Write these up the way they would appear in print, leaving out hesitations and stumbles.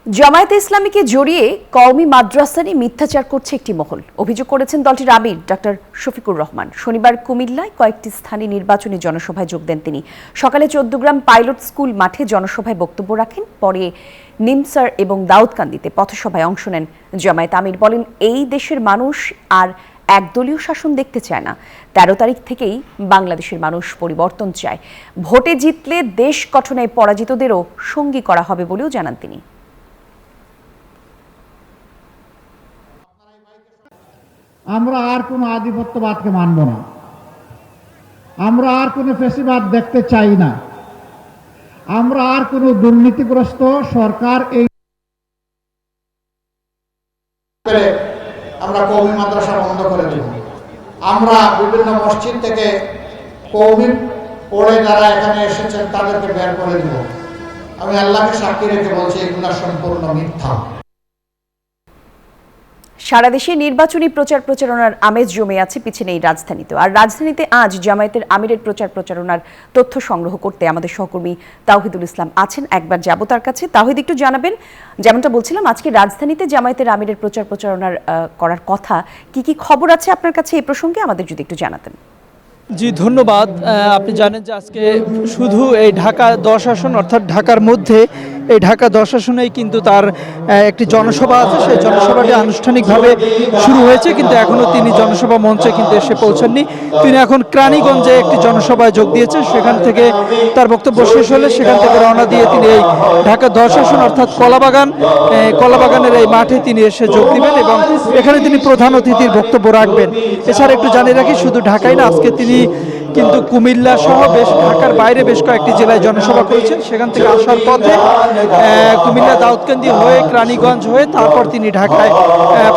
জামায়াতে ইসলামীকে জড়িয়ে কওমি মাদ্রাসা নিয়ে মিথ্যাচার করছে একটি মহল। অভিযোগ করেছেন দলটির আমির ডক্টর শফিকুর রহমান। শনিবার কুমিল্লায় কয়েকটি স্থানে নির্বাচনী জনসভায় যোগ দেন তিনি। সকালে 14 গ্রাম পাইলট স্কুল মাঠে জনসভায় বক্তব্য রাখেন। পরে নিমসার এবং দাউদকান্দিতে পথসভায় অংশ নেন জামায়াত আমির। বলেন, এই দেশের মানুষ আর একদলীয় শাসন দেখতে চায় না। 13 তারিখ থেকেই বাংলাদেশের মানুষ পরিবর্তন চায়। ভোটে জিতলে দেশ গঠনে পরাজিতদেরও সঙ্গী করা হবে বলেও জানান তিনি। আমরা আর কোনো আধিপত্যবাদকে মানব না, আমরা আর কোনো ফ্যাসিবাদ দেখতে চাই না, আমরা আর কোনো দুর্নীতিগ্রস্ত সরকার এই আমরা কওমি মাদ্রাসা বন্ধ করে দেব। আমরা বিভিন্ন মসজিদ থেকে কওমি পড়ে যারা এখানে এসেছেন তাদেরকে বের করে দিব। আমি আল্লাহকে সাক্ষী রেখে বলছি, এগুলো সম্পূর্ণ মিথ্যা। সারা দেশে নির্বাচনী প্রচার প্রচারণার আমেজ জমে আছে, পিছনে এই রাজধানীতে। আর রাজধানীতে আজ জামায়াতের আমিরের প্রচার প্রচারণার তথ্য সংগ্রহ করতে আমাদের সহকর্মী তাওহিদুল ইসলাম আছেন। একবার যাব তার কাছে। তাওহিদ, একটু জানাবেন, যেমনটা বলছিলাম আজকে রাজধানীতে জামায়াতের আমিরের প্রচার প্রচারণার করার কথা, কি কি খবর আছে আপনার কাছে এই প্রসঙ্গে আমাদের যদি একটু জানাতেন। জি ধন্যবাদ। আপনি জানেন যে আজকে শুধু এই ঢাকা 10 আসন অর্থাৎ ঢাকার মধ্যে এই ঢাকা 10 আসনেই কিন্তু তার একটি জনসভা আছে। সেই জনসভাটি আনুষ্ঠানিকভাবে শুরু হয়েছে, কিন্তু এখনও তিনি জনসভা মঞ্চে কিন্তু এসে পৌঁছাননি। তিনি এখন কেরানীগঞ্জে একটি জনসভায় যোগ দিয়েছেন। সেখান থেকে তার বক্তব্য শেষ হলে সেখান থেকে রওনা দিয়ে তিনি এই ঢাকা 10 আসন অর্থাৎ কলাবাগানের এই মাঠে তিনি এসে যোগ দিবেন এবং এখানে তিনি প্রধান অতিথির বক্তব্য রাখবেন। এছাড়া একটু জানিয়ে রাখি, শুধু ঢাকায় না, আজকে তিনি কিন্তু কুমিল্লা সহ ঢাকার বাইরে বেশ কয়েকটি জেলায় জনসভা করেছেন। সেখান থেকে আসার পথে কুমিল্লা দাউদকান্দি হয়ে কেরানীগঞ্জ হয়ে তারপর তিনি ঢাকায়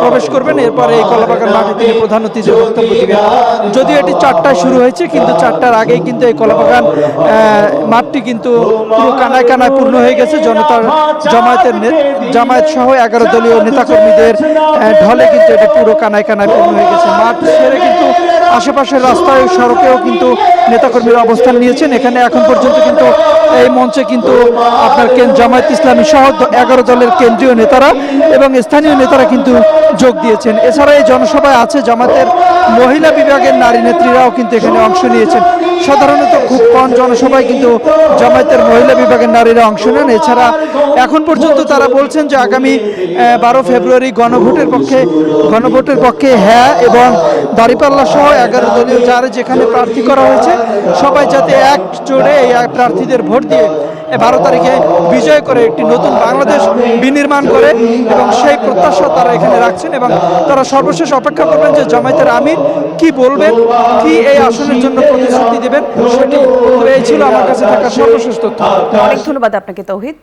প্রবেশ করবেন। এরপরে এই কলাবাগান মাঠে তিনি প্রধান অতিথির বক্তব্য দিবেন। যদিও এটি 4টায় শুরু হয়েছে, কিন্তু 4টার আগেই কিন্তু এই কলাবাগান মাঠটি কিন্তু পুরো কানায় কানায় পূর্ণ হয়ে গেছে। জামায়াত সহ 11 দলীয় নেতাকর্মীদের ঢলে কিন্তু এটি পুরো কানায় কানায় পূর্ণ হয়ে গেছে। মাঠ ছেড়ে কিন্তু আশেপাশের রাস্তায় সড়কেও কিন্তু নেতাকর্মীরা অবস্থান নিয়েছেন। এখানে এখন পর্যন্ত কিন্তু এই মঞ্চে কিন্তু আপনার জামায়াত ইসলামী সহ 11 দলের কেন্দ্রীয় নেতারা এবং স্থানীয় নেতারা কিন্তু যোগ দিয়েছেন। এছাড়া এই জনসভায় আছে জামাতের মহিলা বিভাগের নারী নেত্রীরাও কিন্তু এখানে অংশ নিয়েছেন। সাধারণত খুব কম জনসভায় কিন্তু জামায়াতের মহিলা বিভাগের নারীরা অংশ নেন। এছাড়া এখন পর্যন্ত তারা বলছেন যে আগামী 12 ফেব্রুয়ারি গণভোটের পক্ষে হ্যাঁ, এবং দাঁড়িপাল্লা সহ 11 দলীয় যারা যেখানে প্রার্থী করা হয়েছে সবাই যাতে এক জোড়ে এই প্রার্থীদের ভোট দিয়ে 12 তারিখে বিজয় করে একটি নতুন বাংলাদেশ বিনির্মাণ করে, এবং সেই প্রত্যাশা তারা এখানে রাখছেন। এবং তারা সর্বশেষ অপেক্ষা করবেন যে জামায়াতের আমির কি বলবেন, কি এই আসনের জন্য প্রতিশ্রুতি দেবেন, সেটি এই ছিল আমার কাছে থাকা সর্বশেষ তথ্য। অনেক ধন্যবাদ আপনাকে তাওহিদ।